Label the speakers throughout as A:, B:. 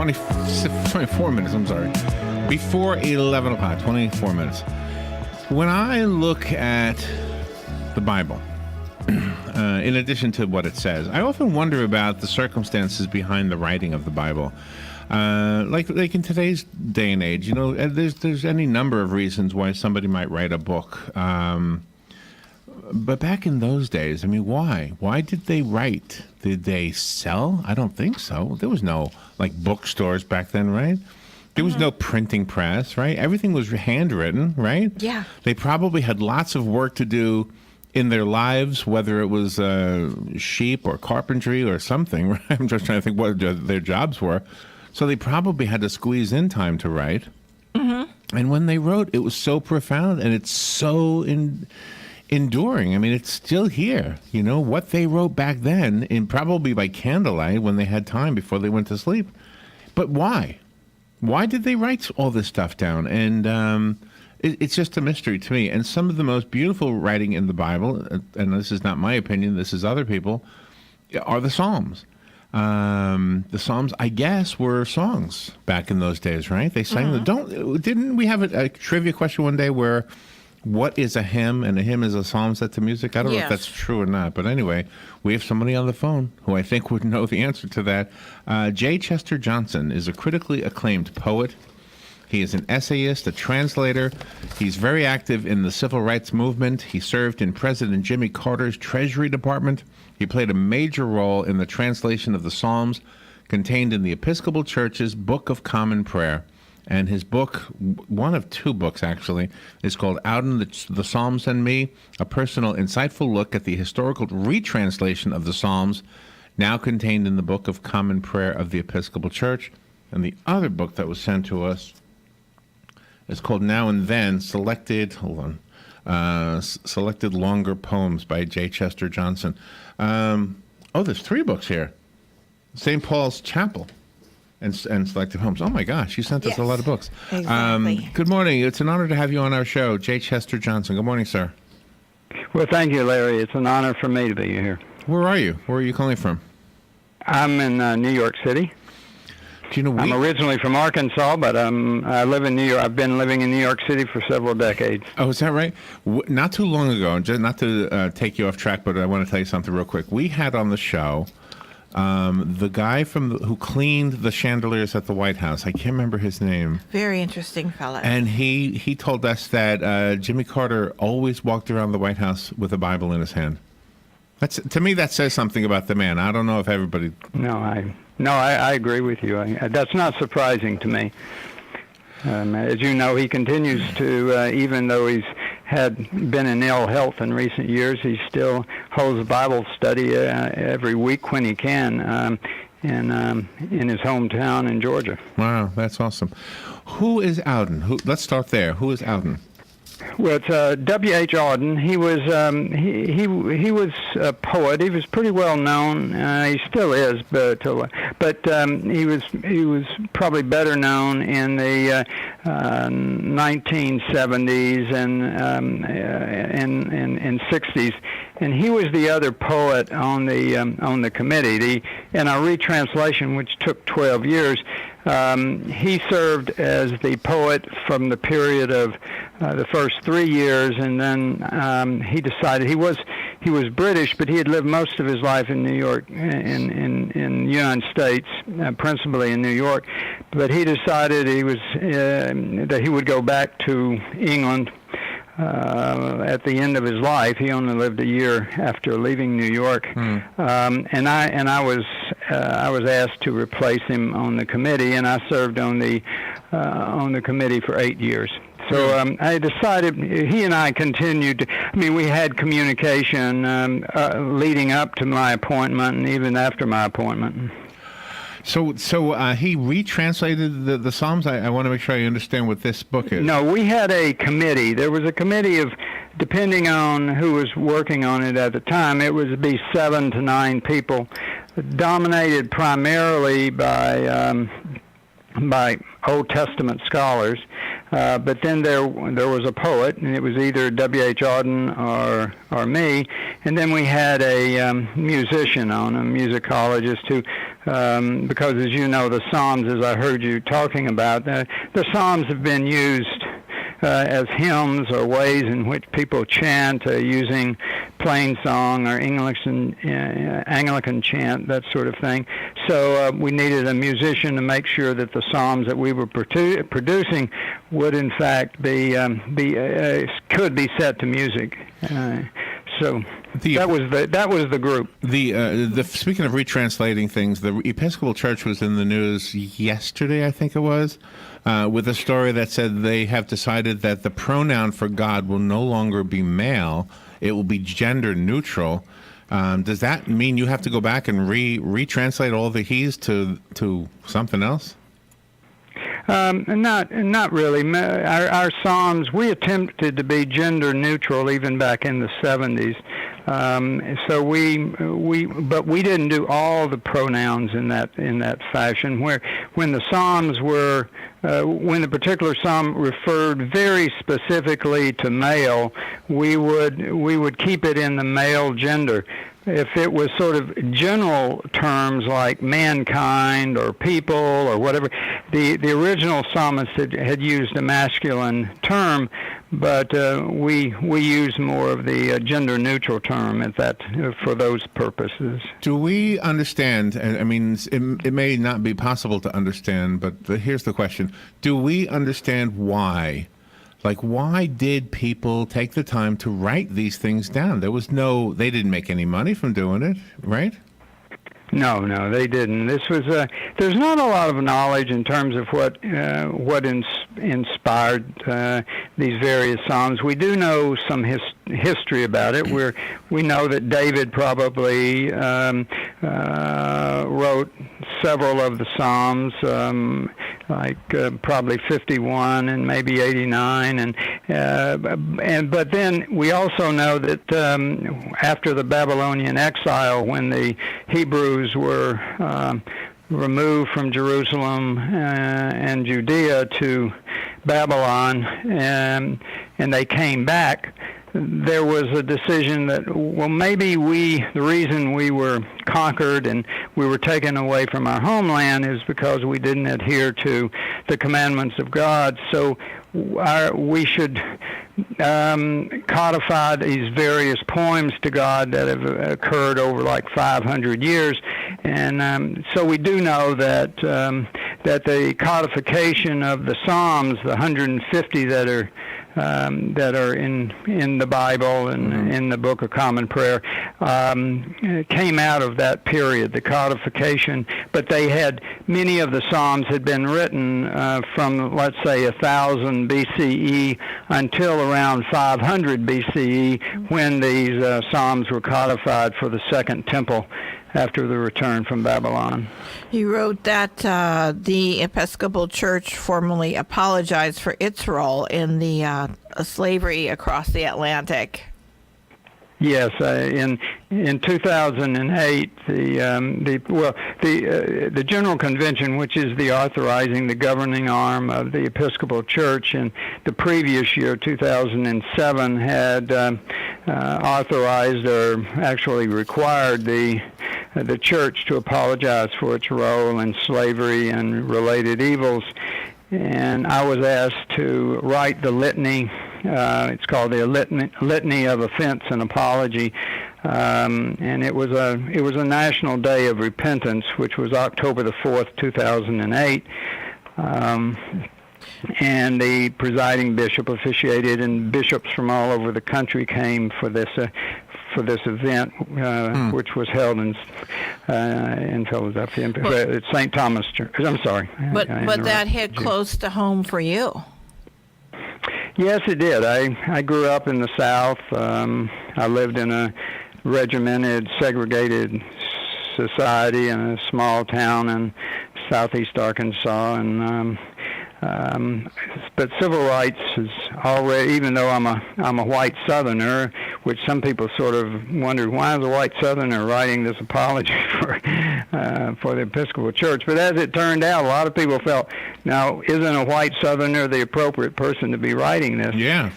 A: 24 minutes, I'm sorry. Before 11 o'clock, 24 minutes. When I look at the Bible, in addition to what it says, I often wonder about the circumstances behind the writing of the Bible. Like in today's day and age, there's any number of reasons why somebody might write a book. But back in those days, I mean, why? Why did they write? Did they sell? I don't think so. There was no, bookstores back then, right? There was no printing press, right? Everything was handwritten, right?
B: Yeah.
A: They probably had lots of work to do in their lives, whether it was sheep or carpentry or something, right? I'm just trying to think what their jobs were. So they probably had to squeeze in time to write. Mm-hmm. And when they wrote, it was so profound and it's so enduring. I mean, it's still here. What they wrote back then, probably by candlelight when they had time before they went to sleep. But why? Why did they write all this stuff down? And it's just a mystery to me. And some of the most beautiful writing in the Bible, and this is not my opinion, this is other people, are the Psalms. The Psalms, I guess, were songs back in those days, right? They sang them. Didn't we have a trivia question one day where what is a hymn? And a hymn is a psalm set to music. I don't know if that's true or not. But anyway, we have somebody on the phone who I think would know the answer to that. J. Chester Johnson is a critically acclaimed poet. He is an essayist, a translator. He's very active in the civil rights movement. He served in President Jimmy Carter's Treasury Department. He played a major role in the translation of the Psalms contained in the Episcopal Church's Book of Common Prayer. And his book, one of two books actually, is called Auden, the Psalms and Me, a personal, insightful look at the historical retranslation of the Psalms, now contained in the Book of Common Prayer of the Episcopal Church. And the other book that was sent to us is called Now and Then, Selected Longer Poems by J. Chester Johnson. There's three books here. St. Paul's Chapel. And selected poems. Oh my gosh, you sent us a lot of books.
B: Exactly.
A: Good morning. It's an honor to have you on our show, J. Chester Johnson. Good morning, sir.
C: Well, thank you, Larry. It's an honor for me to be here.
A: Where are you? Where are you calling from?
C: I'm in New York City.
A: Do you know?
C: I'm originally from Arkansas, but I live in New York. I've been living in New York City for several decades.
A: Oh, is that right? Not too long ago, just not to take you off track, but I want to tell you something real quick. We had on the show the guy who cleaned the chandeliers at the White House. I can't remember his name.
B: Very interesting fellow.
A: And he told us that Jimmy Carter always walked around the White House with a Bible in his hand. To me, that says something about the man. I don't know if everybody...
C: No, I agree with you. That's not surprising to me. As you know, he continues to, even though he's been in ill health in recent years, he still holds a Bible study every week when he can in his hometown in Georgia.
A: Wow, that's awesome. Who is Auden? Let's start there. Who is Auden?
C: Well, it's W.H. Auden. He was he was a poet. He was pretty well known. He still is, but he was probably better known in the 1970s and 60s. And he was the other poet on the committee. In our retranslation, which took 12 years, he served as the poet from the period of the first 3 years, and then he decided he was British, but he had lived most of his life in New York, in the United States, principally in New York. But he decided that he would go back to England at the end of his life. He only lived a year after leaving New York, and I was asked to replace him on the committee, and I served on the committee for 8 years. So I decided, he and I continued, we had communication leading up to my appointment and even after my appointment.
A: So he retranslated the Psalms? I want to make sure I understand what this book is.
C: No, we had a committee. There was a committee of, depending on who was working on it at the time, it would be 7 to 9 people, dominated primarily by Old Testament scholars. But then there was a poet, and it was either W.H. Auden or me. And then we had a musician on, a musicologist who, because as you know, the Psalms, as I heard you talking about, the Psalms have been used as hymns or ways in which people chant using plain song or Anglican chant, that sort of thing. So we needed a musician to make sure that the psalms that we were producing would, in fact, could be set to music. So that was the group.
A: Speaking of retranslating things, the Episcopal Church was in the news yesterday, I think it was, with a story that said they have decided that the pronoun for God will no longer be male; it will be gender neutral. Does that mean you have to go back and retranslate all the he's to something else?
C: Not really. Our psalms, we attempted to be gender neutral even back in the 70s. So but we didn't do all the pronouns in that fashion. When the psalms were, when the particular psalm referred very specifically to male, we would keep it in the male gender. If it was sort of general terms like mankind or people or whatever, the original psalmist had used a masculine term, but we used more of the gender neutral term for those purposes.
A: Do we understand? I mean, it may not be possible to understand, but here's the question: do we understand why? Like, why did people take the time to write these things down? They didn't make any money from doing it, right?
C: No, they didn't. This was there's not a lot of knowledge in terms of what inspired these various psalms. We do know some history about it. We know that David probably wrote several of the psalms, probably 51 and maybe 89, but then we also know that after the Babylonian exile, when the Hebrews were removed from Jerusalem and Judea to Babylon, and they came back, there was a decision that, well, maybe the reason we were conquered and we were taken away from our homeland is because we didn't adhere to the commandments of God. So we should codify these various poems to God that have occurred over like 500 years. And so we do know that the codification of the Psalms, the 150 that are in the Bible and in the Book of Common Prayer, came out of that period, the codification. But many of the Psalms had been written from, let's say, 1000 BCE until around 500 BCE, when these Psalms were codified for the Second Temple after the return from Babylon.
B: You wrote that the Episcopal Church formally apologized for its role in the slavery across the Atlantic.
C: Yes, in 2008, the General Convention, which is the governing arm of the Episcopal Church, in the previous year, 2007, had authorized or actually required the church to apologize for its role in slavery and related evils. And I was asked to write the litany. It's called the Litany of Offense and Apology, and it was a national day of repentance, which was October the 4th, 2008. And the presiding bishop officiated, and bishops from all over the country came for this event, which was held in Philadelphia at St. Thomas Church. I'm sorry.
B: But that hit close to home for you.
C: Yes, it did. I grew up in the South. I lived in a regimented, segregated society in a small town in southeast Arkansas, and but civil rights is already, even though I'm a white Southerner, which some people sort of wondered, why is a white Southerner writing this apology for the Episcopal Church? But as it turned out, a lot of people felt, now, isn't a white Southerner the appropriate person to be writing this?
A: Yeah,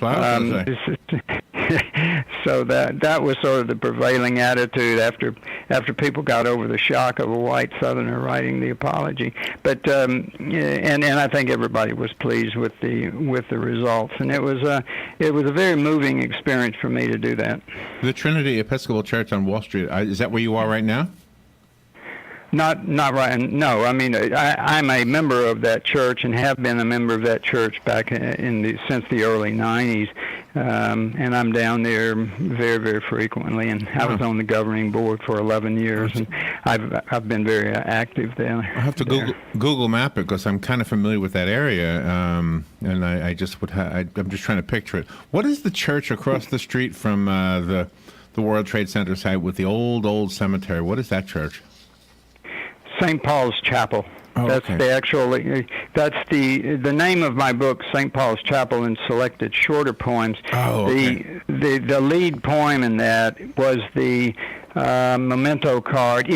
C: so that was sort of the prevailing attitude after people got over the shock of a white Southerner writing the apology. But and I think everybody was pleased with the results, and it was a very moving experience for me to do that.
A: The Trinity Episcopal Church on Wall Street, is that where you are right now?
C: Not right. No, I mean I'm a member of that church and have been a member of that church back since the early '90s, and I'm down there very, very frequently. And I was on the governing board for 11 years, and I've been very active there.
A: I have to Google map it because I'm kind of familiar with that area, and I just I'm just trying to picture it. What is the church across the street from the World Trade Center site with the old cemetery? What is that church?
C: St. Paul's Chapel.
A: Oh,
C: that's
A: okay.
C: That's the name of my book, St. Paul's Chapel and Selected Shorter Poems.
A: Oh, okay.
C: The lead poem in that was the memento card,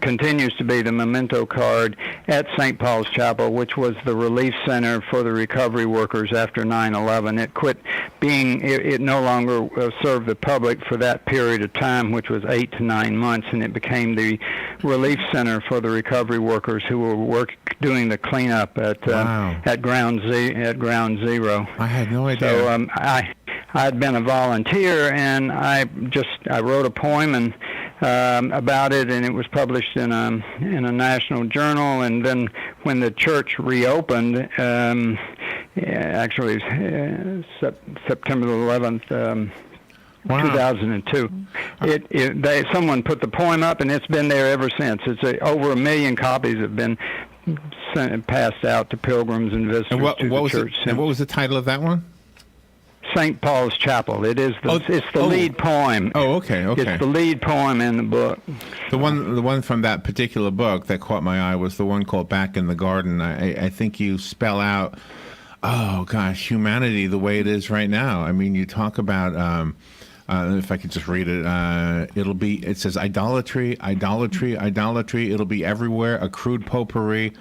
C: continues to be the memento card at St. Paul's Chapel, which was the relief center for the recovery workers after 9/11. It quit being, it no longer served the public for that period of time, which was 8 to 9 months, and it became the relief center for the recovery workers who were doing the cleanup at Ground Zero.
A: I had no idea.
C: So I'd been a volunteer, and I wrote a poem and about it, and it was published in a national journal. And then when the church reopened, actually September the 11th. 2002. Someone put the poem up, and it's been there ever since. It's over 1 million copies have been passed out to pilgrims and visitors to the church.
A: And what was the title of that one?
C: St. Paul's Chapel. It is it's the lead poem.
A: Oh, okay.
C: It's the lead poem in the book.
A: The one from that particular book that caught my eye was the one called Back in the Garden. I think you spell out, oh gosh, humanity the way it is right now. I mean, you talk about if I could just read it, it says idolatry, idolatry, idolatry. It'll be everywhere, a crude potpourri.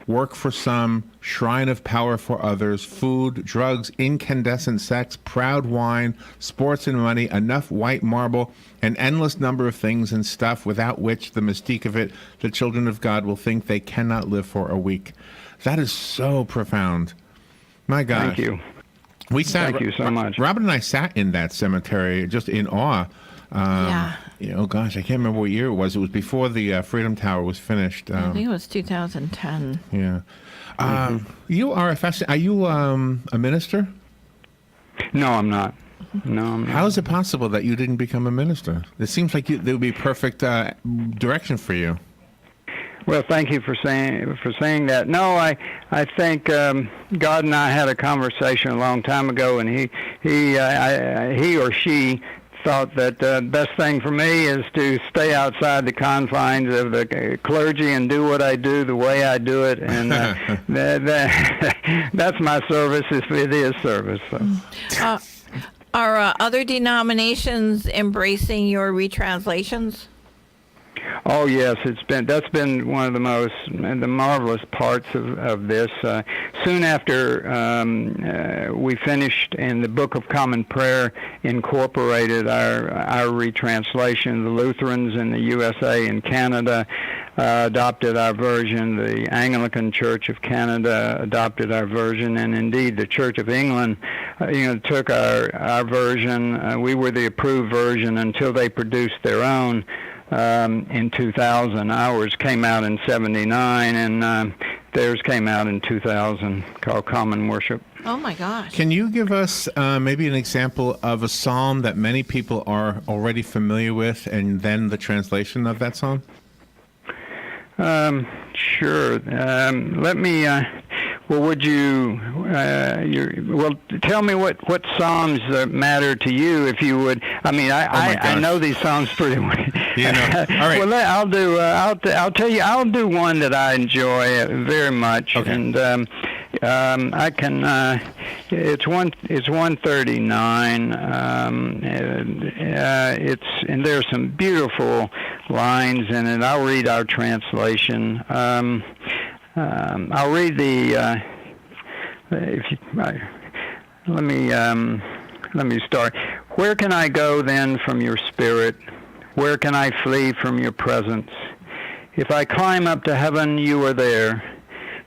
A: Work for some, shrine of power for others, food, drugs, incandescent sex, proud wine, sports and money, enough white marble, an endless number of things and stuff without which the mystique of it, the children of God will think they cannot live for a week. That is so profound. My God.
C: Thank you.
A: Thank you so much. Robin and I sat in that cemetery just in awe.
B: Yeah.
A: Oh gosh, I can't remember what year it was. It was before the Freedom Tower was finished.
B: I think it was 2010.
A: Yeah. You are are you a minister?
C: No, I'm not. No, I'm not.
A: How is it possible that you didn't become a minister? It seems like there would be perfect direction for you.
C: Well, thank you for saying that. No, I think God and I had a conversation a long time ago, and he or she thought that the best thing for me is to stay outside the confines of the clergy and do what I do the way I do it, and that's my service if it is service. So.
B: Are other denominations embracing your retranslations?
C: Oh yes, that's been one of the marvelous parts of this. Soon after we finished, and the Book of Common Prayer incorporated our retranslation, the Lutherans in the USA and Canada adopted our version. The Anglican Church of Canada adopted our version, and indeed the Church of England, took our version. We were the approved version until they produced their own. In 2000. Ours came out in 79, and theirs came out in 2000, called Common Worship.
B: Oh, my gosh.
A: Can you give us maybe an example of a psalm that many people are already familiar with, and then the translation of that psalm?
C: Sure. Let me... Well, would you? Tell me what psalms matter to you, if you would. I mean, I know these psalms pretty well.
A: All right.
C: Well, I'll do. I'll tell you. I'll do one that I enjoy very much,
A: okay.
C: And I can. It's 139. And there's some beautiful lines in it. I'll read our translation. I'll read the. Let me start. Where can I go then from your spirit? Where can I flee from your presence? If I climb up to heaven, you are there.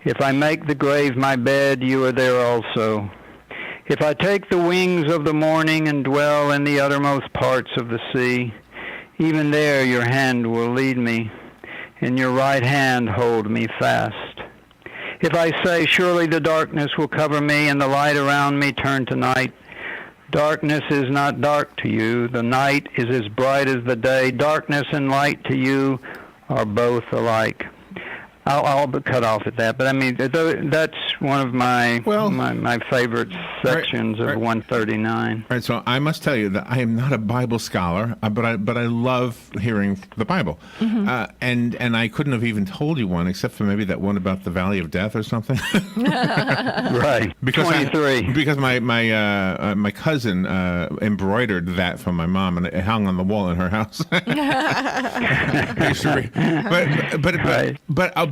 C: If I make the grave my bed, you are there also. If I take the wings of the morning and dwell in the uttermost parts of the sea, even there your hand will lead me, and your right hand hold me fast. If I say, surely the darkness will cover me, and the light around me turn to night, darkness is not dark to you. The night is as bright as the day. Darkness and light to you are both alike. I'll cut off at that, but I mean that's one of my my favorite sections of 139.
A: Right. So I must tell you that I am not a Bible scholar, but I love hearing the Bible, and I couldn't have even told you one except for maybe that one about the Valley of Death or something.
C: Right.
A: Because
C: 23.
A: Because my cousin embroidered that for my mom, and it hung on the wall in her house.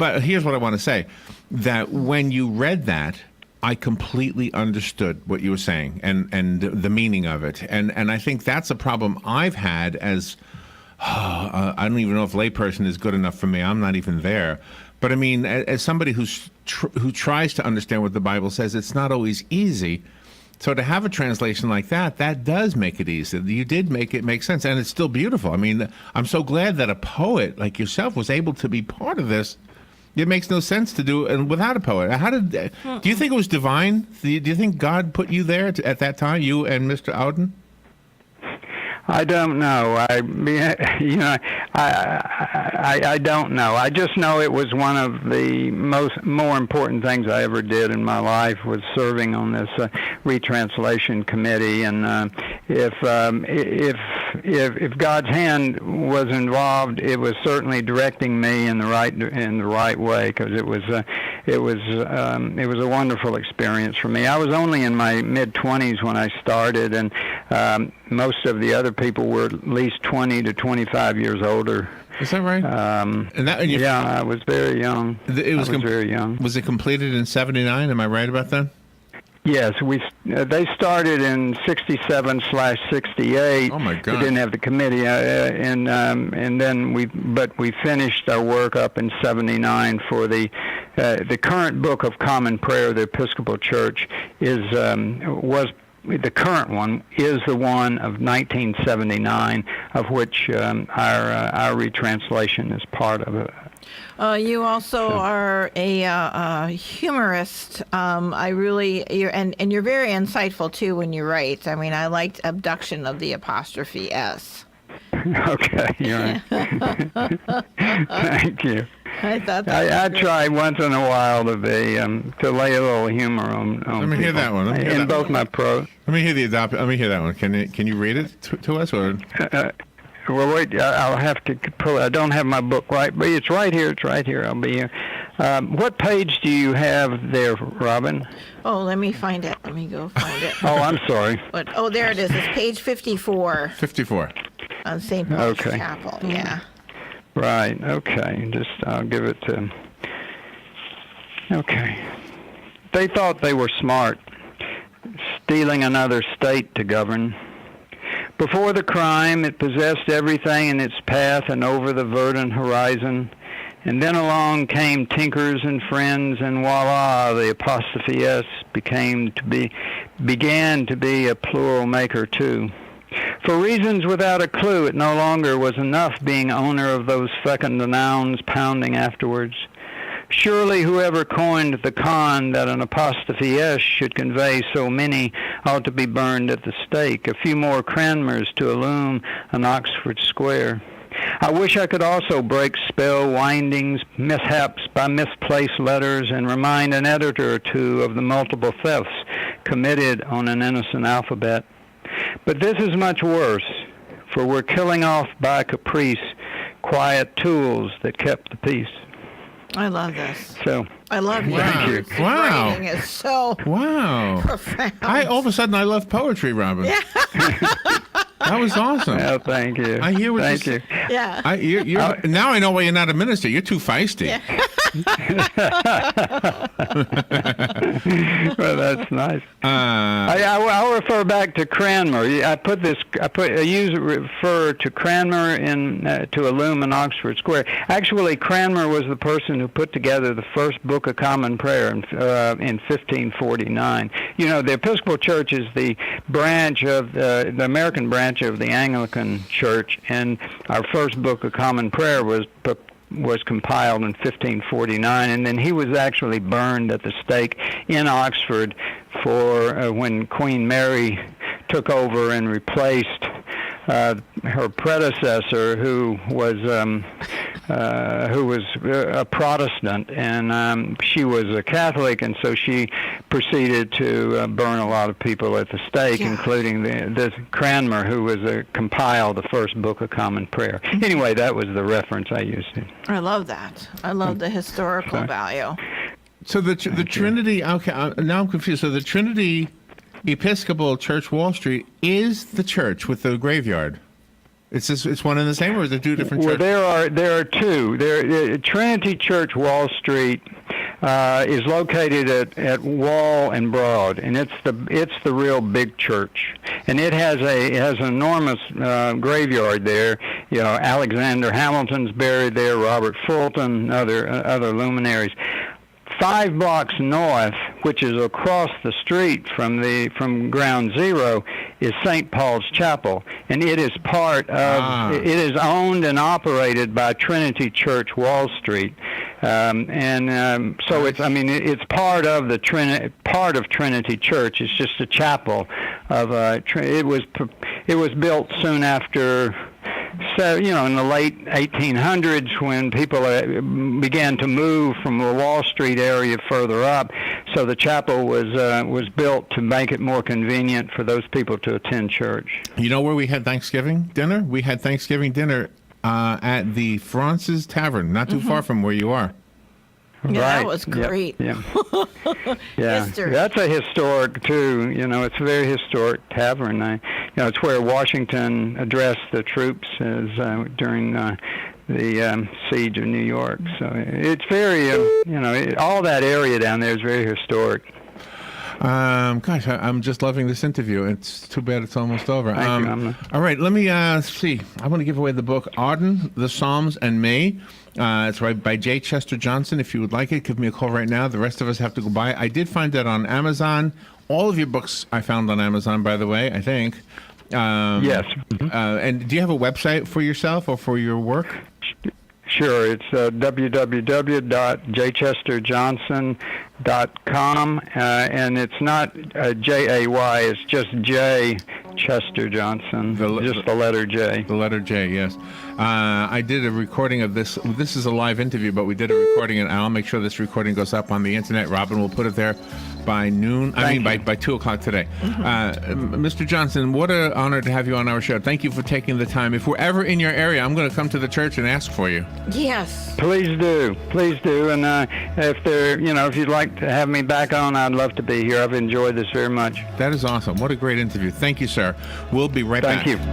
A: But here's what I want to say, that when you read that, I completely understood what you were saying and the meaning of it. And I think that's a problem I've had as, I don't even know if layperson is good enough for me. I'm not even there. But I mean, as somebody who tries to understand what the Bible says, it's not always easy. So to have a translation like that does make it easy. You did make it make sense, and it's still beautiful. I mean, I'm so glad that a poet like yourself was able to be part of this. It makes no sense to do it without a poet. Do you think it was divine? Do you think God put you there at that time, you and Mr. Auden?
C: I don't know. I don't know. I just know it was one of the more important things I ever did in my life was serving on this retranslation committee. And if God's hand was involved, it was certainly directing me in the right way, because it was a wonderful experience for me. I was only in my mid-20s when I started, and most of the other people were at least 20 to 25 years older.
A: Is that right?
C: Yeah, I was very young. I was very young.
A: Was it completed in 79? Am I right about that?
C: Yes, they started in 67/68.
A: Oh my God!
C: We didn't have the committee, and then we finished our work up in 79 for the current Book of Common Prayer. The Episcopal Church was. The current one is the one of 1979, of which our retranslation is part of it.
B: You also are a humorist. You're very insightful too when you write. I mean, I liked Abduction of the Apostrophe S.
C: Okay, you're right. Thank you.
B: I thought
C: I try once in a while to lay a little humor on
A: Let me hear that one.
C: in both my prose.
A: Let me hear that one. Can you read it to us, or?
C: Well, wait. I'll have to pull it. I don't have my book right, but it's right here. It's right here. I'll be here. What page do you have there, Robin?
B: Oh, let me find it. Let me go find it.
C: Oh, I'm sorry.
B: There it is. It's page 54.
A: 54.
B: On St. Paul's
C: Okay.
B: Chapel. Yeah.
C: Right. Okay. I'll give it to. Okay. They thought they were smart, stealing another state to govern. Before the crime, it possessed everything in its path and over the verdant horizon. And then along came tinkers and friends, and voila, the apostrophe S began to be a plural maker too. For reasons without a clue, it no longer was enough being owner of those fecund nouns pounding afterwards. Surely whoever coined the con that an apostrophe S should convey so many ought to be burned at the stake, a few more Cranmers to illume an Oxford square. I wish I could also break spell windings, mishaps by misplaced letters, and remind an editor or two of the multiple thefts committed on an innocent alphabet. But this is much worse, for we're killing off by caprice quiet tools that kept the peace.
B: I love this.
C: So
B: I love your
A: Wow.
B: words. His
A: Wow.
B: writing is so
A: Wow.
B: profound.
A: All of a sudden, I love poetry, Robin. Yeah. That was awesome.
C: oh, thank you.
A: I hear what
C: thank you.
B: Yeah.
A: You're, now I know why you're not a minister. You're too feisty.
B: Yeah.
C: Well, that's nice. I'll refer back to Cranmer. I refer to Cranmer to illumine Oxford Square. Actually, Cranmer was the person who put together the first Book of Common Prayer in 1549. You know, the Episcopal Church is the branch of the American branch of the Anglican Church, and our first Book of Common Prayer was compiled in 1549, and then he was actually burned at the stake in Oxford for when Queen Mary took over and replaced her predecessor, who was a Protestant, and she was a Catholic, and so she proceeded to burn a lot of people at the stake, including the Cranmer, who was compiled the first Book of Common Prayer. Anyway, that was the reference I used.
B: I love that. I love the historical value.
A: So the Trinity. Okay, now I'm confused. So the Trinity Episcopal Church, Wall Street, is the church with the graveyard. It's one and the same, or is it two different churches?
C: Well, there are two. Trinity Church, Wall Street, is located at Wall and Broad, and it's the real big church, and it has an enormous graveyard there. You know, Alexander Hamilton's buried there, Robert Fulton, other luminaries. 5 blocks north, which is across the street from Ground Zero, is St. Paul's Chapel, and it is it is owned and operated by Trinity Church, Wall Street, so it's part of the Trinity Church. It's just a chapel of it was built soon after. So, you know, in the late 1800s, when people began to move from the Wall Street area further up, so the chapel was built to make it more convenient for those people to attend church.
A: You know where we had Thanksgiving dinner? We had Thanksgiving dinner at the Francis Tavern, not too far from where you are.
B: Yeah, that was great.
C: Yeah. Yeah.
B: History.
C: That's a historic too. You know, it's a very historic tavern. It's where Washington addressed the troops during the siege of New York. So it's very, all that area down there is very historic.
A: Gosh, I'm just loving this interview. It's too bad it's almost over.
C: Thank you.
A: All right, let me see. I want to give away the book Auden, the Psalms, and May. It's right by J. Chester Johnson. If you would like it, give me a call right now. The rest of us have to go buy it. I did find that on Amazon. All of your books I found on Amazon, by the way, I think.
C: Yes.
A: And do you have a website for yourself or for your work?
C: Sure. It's www.jchesterjohnson.com, and it's not J-A-Y, it's just J. Chester Johnson, just the letter J.
A: The letter J, yes. I did a recording of this. This is a live interview, but we did a recording, and I'll make sure this recording goes up on the internet. Robin will put it there by noon. By 2 o'clock today. Mr. Johnson, what an honor to have you on our show. Thank you for taking the time. If we're ever in your area, I'm going to come to the church and ask for you.
B: Yes.
C: Please do. And if you'd like to have me back on, I'd love to be here. I've enjoyed this very much.
A: That is awesome. What a great interview. Thank you, sir. We'll be right back.
C: Thank you.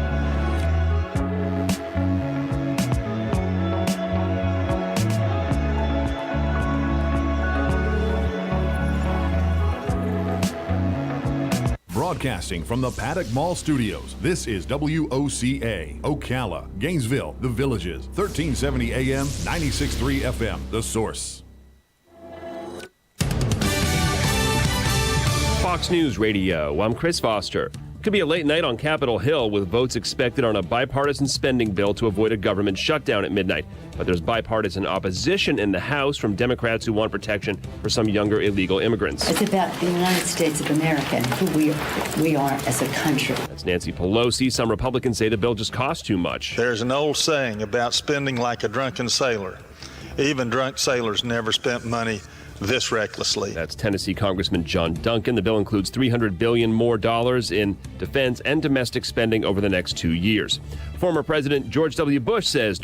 D: Broadcasting from the Paddock Mall Studios, this is WOCA, Ocala, Gainesville, The Villages, 1370 AM, 96.3 FM, The Source.
E: Fox News Radio, I'm Chris Foster. Could be a late night on Capitol Hill with votes expected on a bipartisan spending bill to avoid a government shutdown at midnight. But there's bipartisan opposition in the House from Democrats who want protection for some younger illegal immigrants.
F: It's about the United States of America and who we are as a country.
E: That's Nancy Pelosi. Some Republicans say the bill just costs too much.
G: There's an old saying about spending like a drunken sailor. Even drunk sailors never spent money this recklessly.
E: That's Tennessee Congressman John Duncan. The bill includes $300 billion more in defense and domestic spending over the next 2 years. Former President George W. Bush says